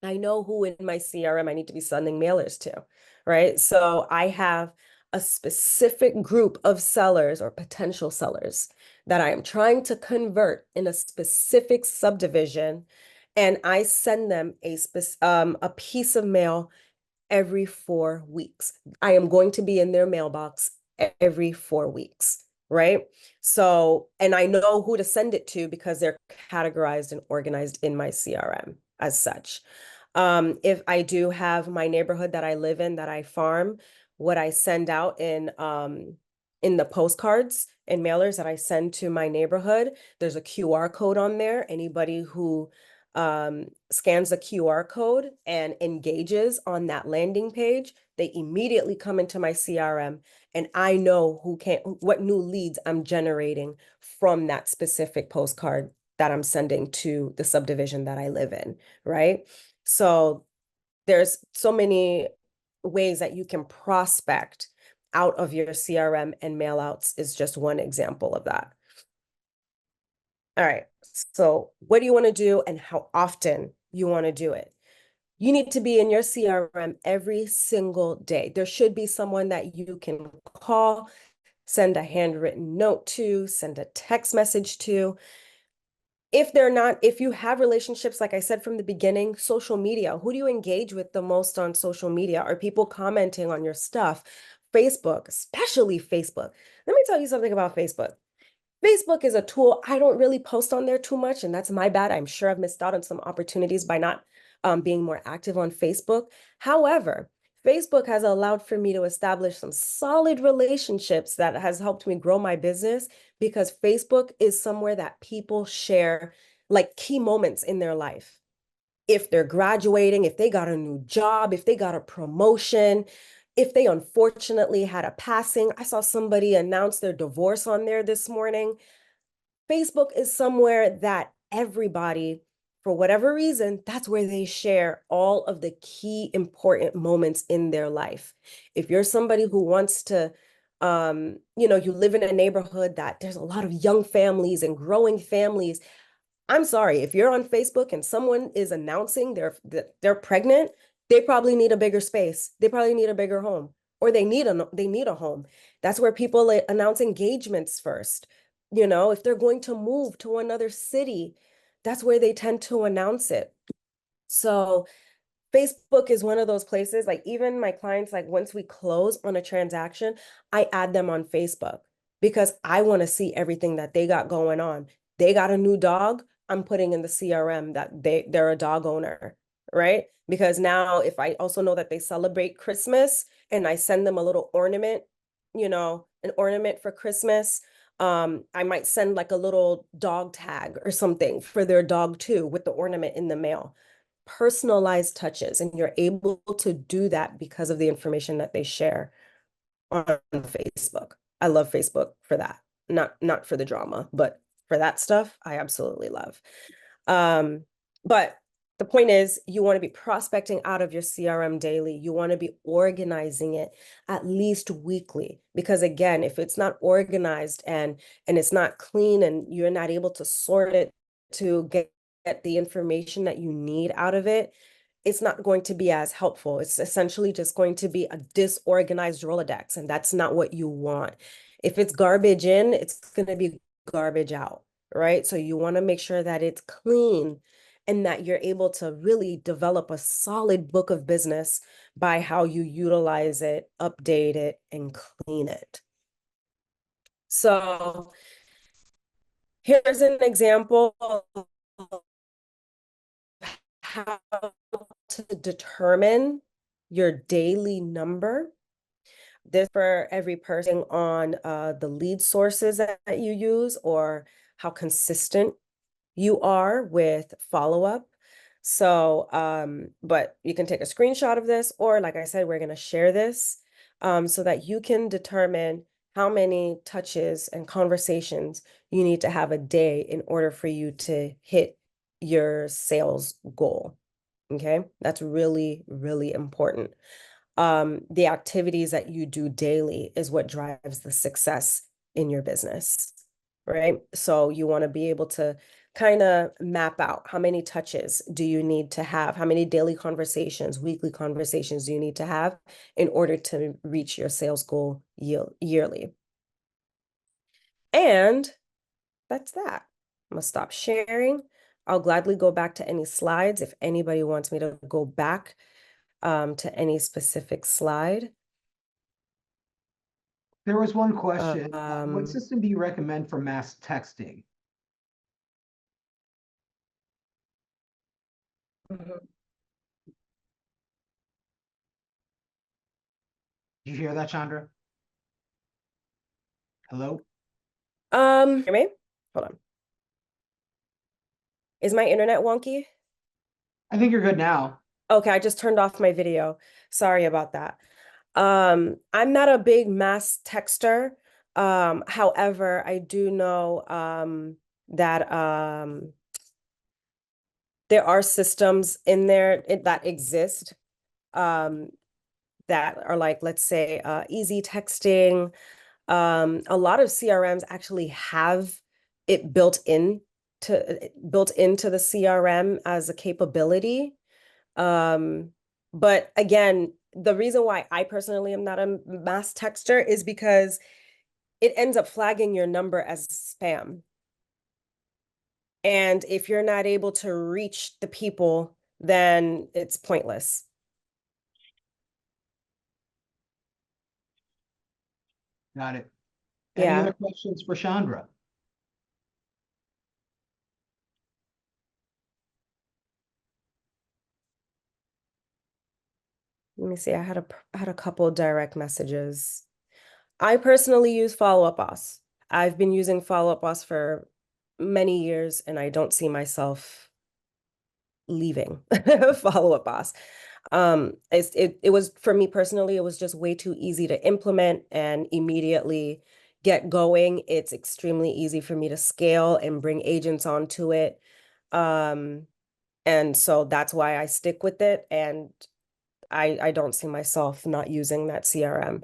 I know who in my CRM I need to be sending mailers to, right? So I have a specific group of sellers or potential sellers that I am trying to convert in a specific subdivision, and I send them a piece of mail every 4 weeks. I am going to be in their mailbox every 4 weeks, right? So, and I know who to send it to because they're categorized and organized in my CRM as such. If I do have my neighborhood that I live in that I farm, what I send out in the postcards and mailers that I send to my neighborhood, there's a QR code on there. Anybody who scans the QR code and engages on that landing page, they immediately come into my CRM, and I know what new leads I'm generating from that specific postcard that I'm sending to the subdivision that I live in, right? So there's so many ways that you can prospect out of your CRM, and mail outs is just one example of that. All right. So what do you want to do and how often you want to do it? You need to be in your CRM every single day. There should be someone that you can call, send a handwritten note to, send a text message to. If you have relationships, like I said from the beginning, social media, who do you engage with the most on social media? Are people commenting on your stuff? Facebook, especially Facebook. Let me tell you something about Facebook. Facebook is a tool. I don't really post on there too much, and that's my bad. I'm sure I've missed out on some opportunities by not being more active on Facebook. However, Facebook has allowed for me to establish some solid relationships that has helped me grow my business because Facebook is somewhere that people share like key moments in their life. If they're graduating, if they got a new job, if they got a promotion, if they unfortunately had a passing. I saw somebody announce their divorce on there this morning. Facebook is somewhere that everybody, for whatever reason, that's where they share all of the key important moments in their life. If you're somebody who wants to, you live in a neighborhood that there's a lot of young families and growing families, I'm sorry, if you're on Facebook and someone is announcing they're pregnant, they probably need a bigger space. They probably need a bigger home, or they need a home. That's where people announce engagements first. If they're going to move to another city, that's where they tend to announce it. So Facebook is one of those places, like even my clients, like once we close on a transaction, I add them on Facebook because I want to see everything that they got going on. They got a new dog, I'm putting in the CRM that they're a dog owner, right? Because now if I also know that they celebrate Christmas and I send them a little ornament, an ornament for Christmas, I might send like a little dog tag or something for their dog too with the ornament in the mail. Personalized touches, and you're able to do that because of the information that they share on Facebook. I love Facebook for that. Not for the drama, but for that stuff, I absolutely love. But the point is, you want to be prospecting out of your CRM daily. You want to be organizing it at least weekly, because again, if it's not organized and it's not clean and you're not able to sort it to get the information that you need out of it, it's not going to be as helpful. It's essentially just going to be a disorganized Rolodex, and that's not what you want. If it's garbage in, it's going to be garbage out, right? So you want to make sure that it's clean and that you're able to really develop a solid book of business by how you utilize it, update it, and clean it. So here's an example of how to determine your daily number. This for every person on the lead sources that you use or how consistent you are with follow-up. So, but you can take a screenshot of this, or like I said, we're going to share this so that you can determine how many touches and conversations you need to have a day in order for you to hit your sales goal. Okay, that's really, really important. The activities that you do daily is what drives the success in your business, right? So you want to be able to kind of map out how many touches do you need to have, how many daily conversations, weekly conversations do you need to have in order to reach your sales goal yearly. And that's that. I'm gonna stop sharing. I'll gladly go back to any slides if anybody wants me to go back to any specific slide. There was one question. What Um, system do you recommend for mass texting? mhm. Did you hear that, Chandra? Hello? Hear me? Hold on. Is my internet wonky? I think you're good now. Okay, I just turned off my video. Sorry about that. I'm not a big mass texter. However, I do know that there are systems in there that exist that are like, let's say, easy texting. A lot of CRMs actually have it built into the CRM as a capability. But again, the reason why I personally am not a mass texter is because it ends up flagging your number as spam. And if you're not able to reach the people, then it's pointless. Got it. Any Yeah. other questions for Chandra? Let me see. I had a couple direct messages. I personally use Follow Up Boss. I've been using Follow Up Boss for many years, and I don't see myself leaving Follow Up Boss. It was for me personally, it was just way too easy to implement and immediately get going. It's extremely easy for me to scale and bring agents onto it. And so that's why I stick with it. And I don't see myself not using that CRM.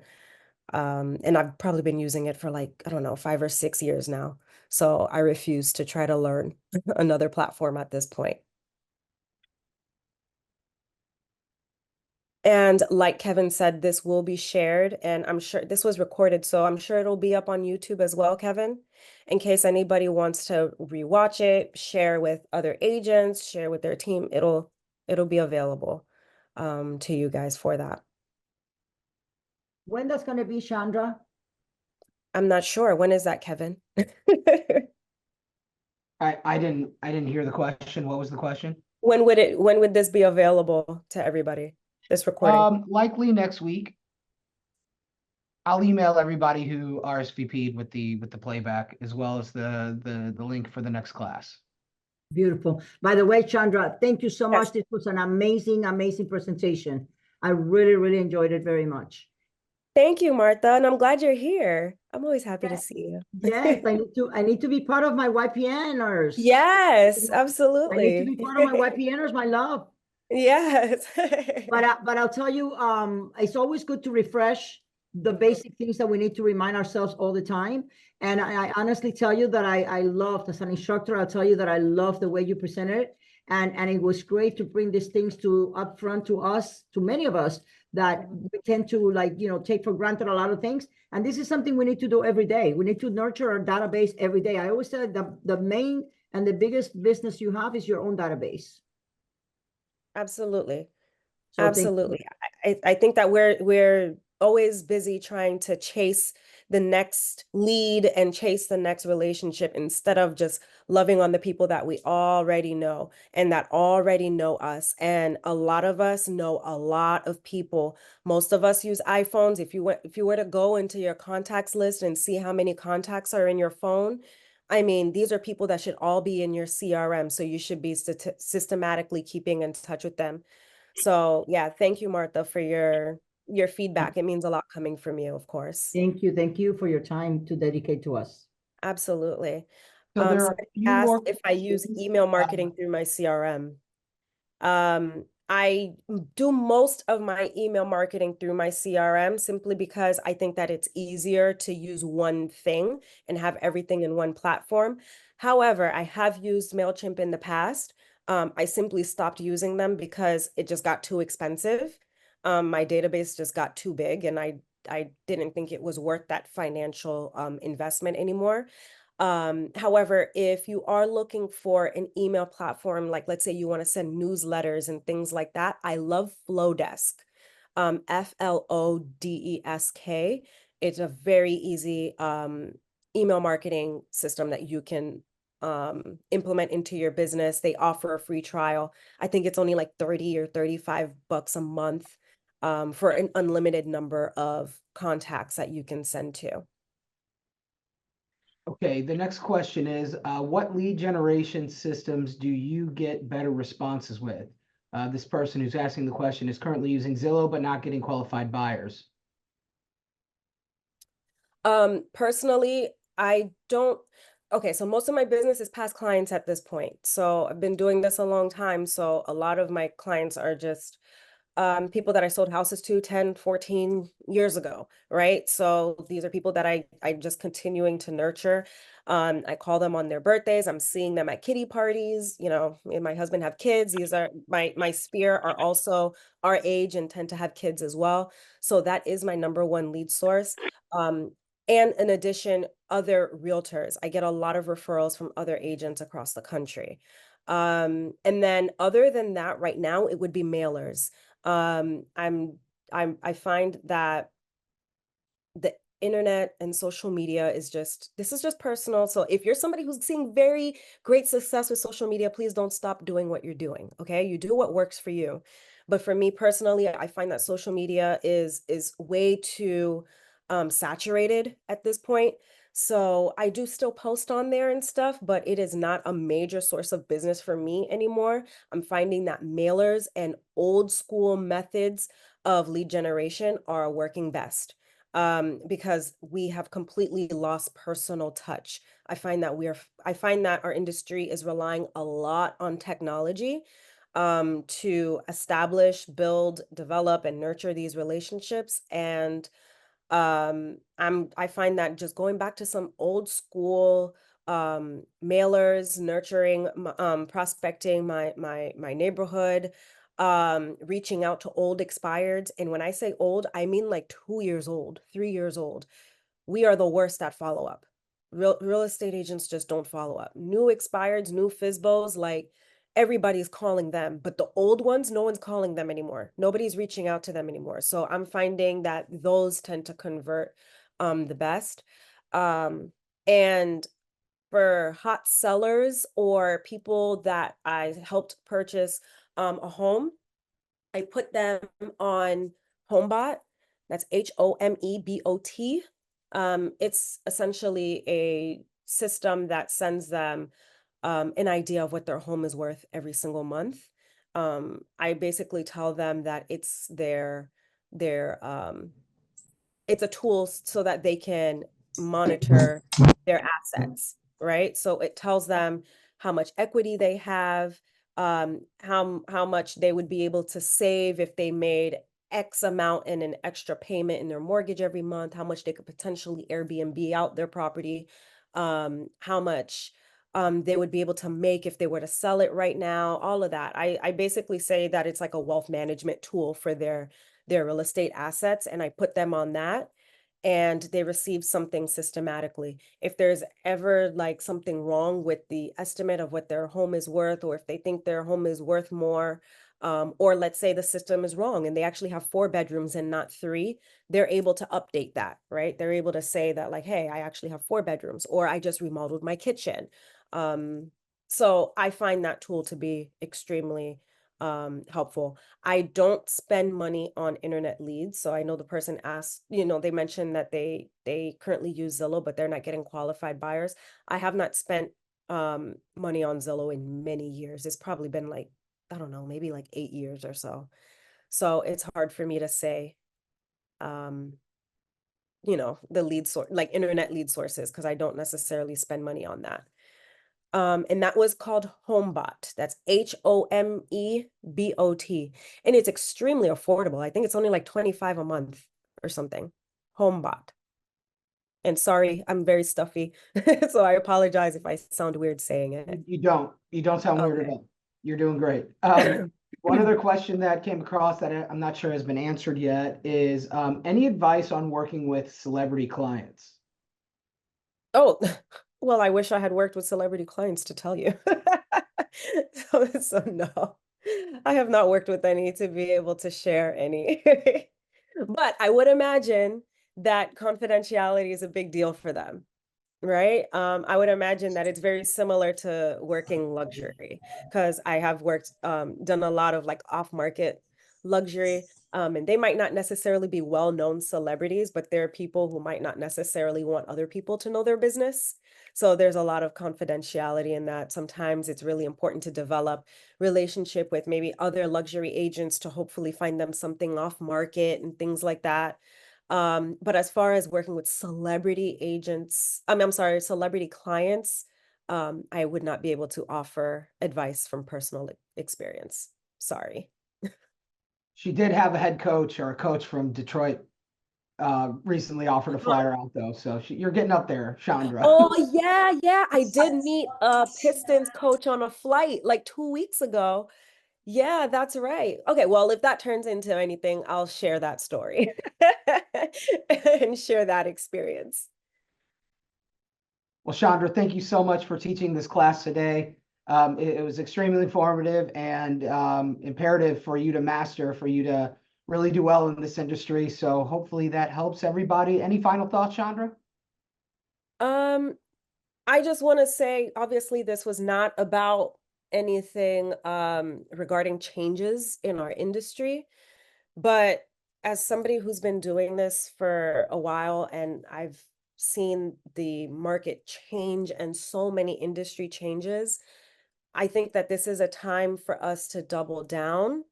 And I've probably been using it for like, I don't know, 5 or 6 years now. So I refuse to try to learn another platform at this point. And like Kevin said, this will be shared, and I'm sure this was recorded, so I'm sure it'll be up on YouTube as well, Kevin, in case anybody wants to rewatch it, share with other agents, share with their team. It'll be available to you guys for that. When that's going to be, Chandra? I'm not sure. When is that, Kevin? I didn't hear the question. What was the question? When would this be available to everybody? This recording? Likely next week. I'll email everybody who RSVP'd with the playback as well as the link for the next class. Beautiful. By the way, Chandra, thank you so Yes. much. This was an amazing, amazing presentation. I really, really enjoyed it very much. Thank you, Martha, and I'm glad you're here. I'm always happy to see you. Yes, I need to be part of my YPNers. Yes, I need to be absolutely. part of my YPNers, my love. Yes. But I'll tell you, it's always good to refresh the basic things that we need to remind ourselves all the time. And I honestly tell you that I loved, as an instructor, I'll tell you that I love the way you presented it. And it was great to bring these things to upfront to us, to many of us that we tend to take for granted a lot of things. And this is something we need to do every day. We need to nurture our database every day. I always said the main and the biggest business you have is your own database. Absolutely. So Absolutely. I think that we're always busy trying to chase the next lead and chase the next relationship instead of just loving on the people that we already know and that already know us. And a lot of us know a lot of people. Most of us use iPhones. If you were to go into your contacts list and see how many contacts are in your phone, I mean, these are people that should all be in your CRM, so you should be systematically keeping in touch with them. So yeah, thank you, Martha, for your feedback. It means a lot coming from you, of course. Thank you for your time to dedicate to us. Absolutely. So there are Somebody a few asked more if I use questions. email marketing through my CRM. I do most of my email marketing through my CRM simply because I think that it's easier to use one thing and have everything in one platform. However, I have used MailChimp in the past. I simply stopped using them because it just got too expensive. My database just got too big and I didn't think it was worth that financial investment anymore. However, if you are looking for an email platform, like let's say you want to send newsletters and things like that, I love Flowdesk, Flodesk. It's a very easy email marketing system that you can implement into your business. They offer a free trial. I think it's only like 30 or $35 a month for an unlimited number of contacts that you can send to. Okay, the next question is, what lead generation systems do you get better responses with? This person who's asking the question is currently using Zillow, but not getting qualified buyers. Personally, I don't. Okay, so most of my business is past clients at this point. So I've been doing this a long time. So a lot of my clients are just people that I sold houses to 10, 14 years ago, right? So these are people that I'm just continuing to nurture. I call them on their birthdays. I'm seeing them at kitty parties. You know, me and my husband have kids. These are my sphere are also our age and tend to have kids as well. So that is my number one lead source. And in addition, other realtors. I get a lot of referrals from other agents across the country. And then other than that, right now, it would be mailers. Um, I'm, I find that the internet and social media is this is just personal. So if you're somebody who's seeing very great success with social media, please don't stop doing what you're doing. Okay. You do what works for you. But for me personally, I find that social media is way too saturated at this point. So I do still post on there and stuff, but it is not a major source of business for me anymore. I'm finding that mailers and old school methods of lead generation are working best because we have completely lost personal touch. I find that our industry is relying a lot on technology to establish, build, develop, and nurture these relationships. And I find that just going back to some old school mailers, nurturing, prospecting my neighborhood, reaching out to old expireds. And when I say old, I mean like 2 years old, 3 years old. We are the worst at follow up. Real estate agents just don't follow up. New expireds, new FISBOs, like everybody's calling them, but the old ones, no one's calling them anymore. Nobody's reaching out to them anymore. So I'm finding that those tend to convert the best. And for hot sellers or people that I helped purchase a home, I put them on HomeBot. That's HOMEBOT. It's essentially a system that sends them an idea of what their home is worth every single month. I basically tell them that their it's a tool so that they can monitor their assets, right? So it tells them how much equity they have, how much they would be able to save if they made X amount in an extra payment in their mortgage every month, how much they could potentially Airbnb out their property, how much they would be able to make if they were to sell it right now, all of that. I basically say that it's like a wealth management tool for their real estate assets, and I put them on that and they receive something systematically. If there's ever like something wrong with the estimate of what their home is worth, or if they think their home is worth more, Or let's say the system is wrong and they actually have 4 bedrooms and not 3, they're able to update that, right? They're able to say that like, hey, I actually have 4 bedrooms, or I just remodeled my kitchen. So I find that tool to be extremely helpful. I don't spend money on internet leads. So I know the person asked, they mentioned that they currently use Zillow, but they're not getting qualified buyers. I have not spent money on Zillow in many years. It's probably been like, I don't know, maybe like 8 years or so. So it's hard for me to say, um, the lead source, like internet lead sources, because I don't necessarily spend money on that. And that was called HomeBot. That's HOMEBOT. And it's extremely affordable. I think it's only like 25 a month or something. HomeBot. And sorry, I'm very stuffy. So I apologize if I sound weird saying it. You don't sound weird at Okay. all. You're doing great. One other question that came across that I'm not sure has been answered yet is any advice on working with celebrity clients? Oh, well, I wish I had worked with celebrity clients to tell you. So no, I have not worked with any to be able to share any. But I would imagine that confidentiality is a big deal for them. Right? I would imagine that it's very similar to working luxury, because I have done a lot of like off-market luxury. And they might not necessarily be well-known celebrities, but there are people who might not necessarily want other people to know their business. So there's a lot of confidentiality in that. Sometimes it's really important to develop relationship with maybe other luxury agents to hopefully find them something off market and things like that. But as far as working with celebrity agents, I'm sorry, celebrity clients, I would not be able to offer advice from personal experience. Sorry. She did have a head coach or a coach from Detroit recently offered a flyer out though. So you're getting up there, Chandra. Oh, yeah, yeah. I did meet a Pistons coach on a flight like 2 weeks ago. Yeah, that's right. Okay, well, if that turns into anything, I'll share that story and share that experience. Well, Chandra, thank you so much for teaching this class today. It was extremely informative and imperative for you to master, for you to really do well in this industry. So hopefully that helps everybody. Any final thoughts, Chandra? Um, I just want to say, obviously, this was not about anything regarding changes in our industry, but as somebody who's been doing this for a while and I've seen the market change and so many industry changes, I think that this is a time for us to double down.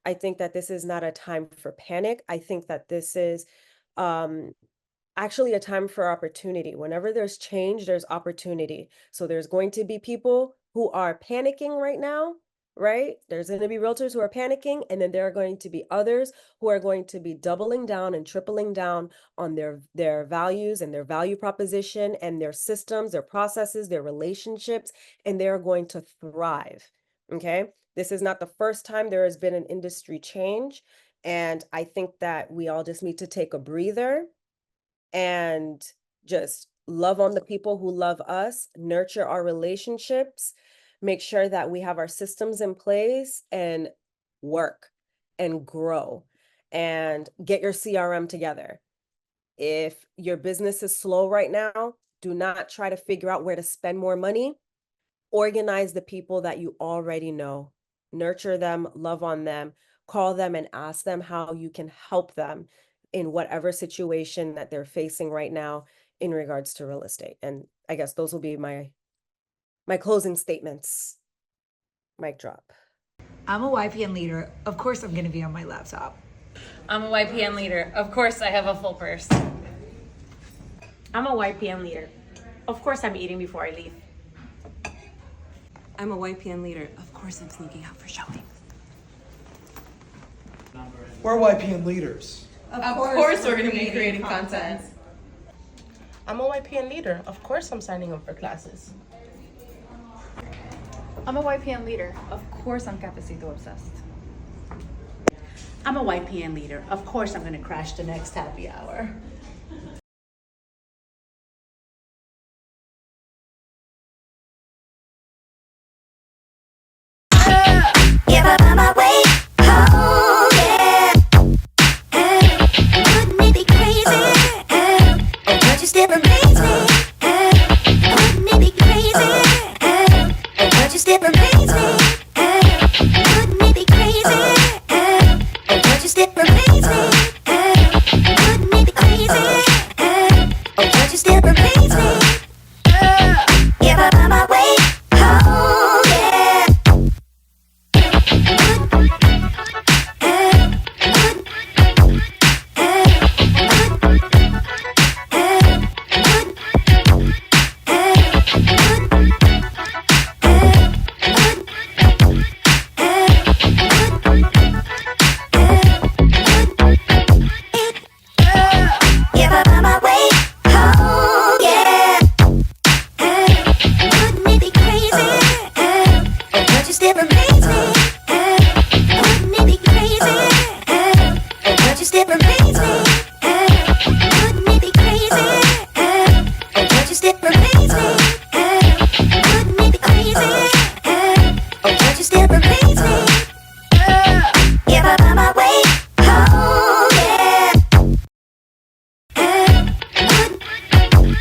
I think that this is not a time for panic. I think that this is um actually a time for opportunity. Whenever there's change, there's opportunity. So there's going to be people who are panicking right now, right? There's going to be realtors who are panicking, and then there are going to be others who are going to be doubling down and tripling down on their values and their value proposition and their systems, their processes, their relationships, and they're going to thrive. Okay? This is not the first time there has been an industry change, and I think that we all just need to take a breather and just love on the people who love us, nurture our relationships, make sure that we have our systems in place, and work and grow and get your CRM together. If your business is slow right now, do not try to figure out where to spend more money. Organize the people that you already know, nurture them, love on them, call them and ask them how you can help them in whatever situation that they're facing right now in regards to real estate. And I guess those will be my closing statements. Mic drop. I'm a YPN leader. Of course, I'm going to be on my laptop. I'm a YPN leader. Of course, I have a full purse. I'm a YPN leader. Of course, I'm eating before I leave. I'm a YPN leader. Of course I'm sneaking out for showing. We're YPN leaders. Of course we're going to be creating content. I'm a YPN leader. Of course I'm signing up for classes. I'm a YPN leader. Of course I'm Cafecito obsessed. I'm a YPN leader. Of course I'm going to crash the next happy hour. Yeah,